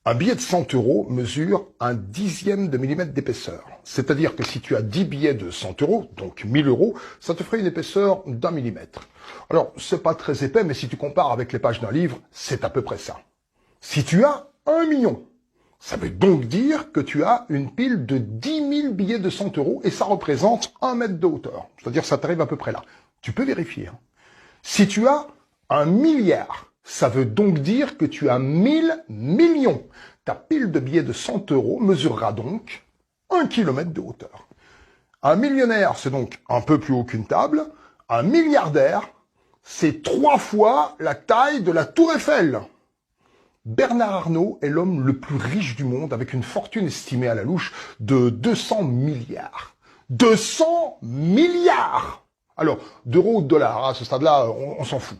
Un billet de 100 euros mesure un dixième de millimètre d'épaisseur. C'est-à-dire que si tu as 10 billets de 100 euros, donc 1000 euros, ça te ferait une épaisseur d'1 millimètre. Alors, c'est pas très épais, mais si tu compares avec les pages d'un livre, c'est à peu près ça. Si tu as 1 million, ça veut donc dire que tu as une pile de 10 000 billets de 100 euros et ça représente 1 mètre de hauteur. C'est-à-dire que ça t'arrive à peu près là. Tu peux vérifier. Si tu as 1 milliard, ça veut donc dire que tu as 1000 millions. Ta pile de billets de 100 euros mesurera donc 1 kilomètre de hauteur. Un millionnaire, c'est donc un peu plus haut qu'une table. Un milliardaire, c'est 3 fois la taille de la Tour Eiffel. Bernard Arnault est l'homme le plus riche du monde avec une fortune estimée à la louche de 200 milliards. 200 milliards! Alors, d'euros ou de dollars, à ce stade-là, on s'en fout.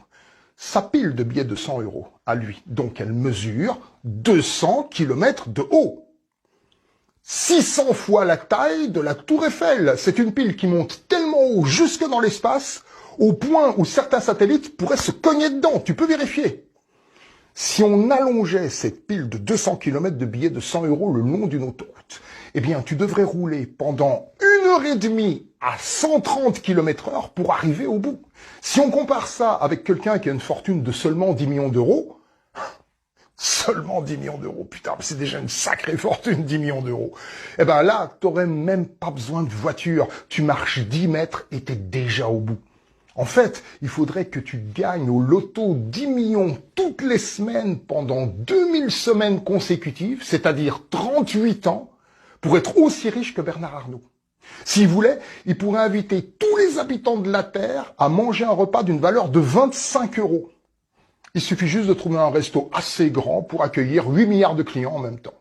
Sa pile de billets de 100 euros, à lui, donc elle mesure 200 km de haut. 600 fois la taille de la Tour Eiffel. C'est une pile qui monte tellement haut, jusque dans l'espace, au point où certains satellites pourraient se cogner dedans. Tu peux vérifier. Si on allongeait cette pile de 200 km de billets de 100 euros le long d'une autoroute, eh bien, tu devrais rouler pendant 1h30 à 130 km/h pour arriver au bout. Si on compare ça avec quelqu'un qui a une fortune de seulement 10 millions d'euros, seulement 10 millions d'euros, putain, c'est déjà une sacrée fortune, 10 millions d'euros. Eh ben là, t'aurais même pas besoin de voiture. Tu marches 10 mètres et t'es déjà au bout. En fait, il faudrait que tu gagnes au loto 10 millions toutes les semaines pendant 2000 semaines consécutives, c'est-à-dire 38 ans, pour être aussi riche que Bernard Arnault. S'il voulait, il pourrait inviter tous les habitants de la Terre à manger un repas d'une valeur de 25 euros. Il suffit juste de trouver un resto assez grand pour accueillir 8 milliards de clients en même temps.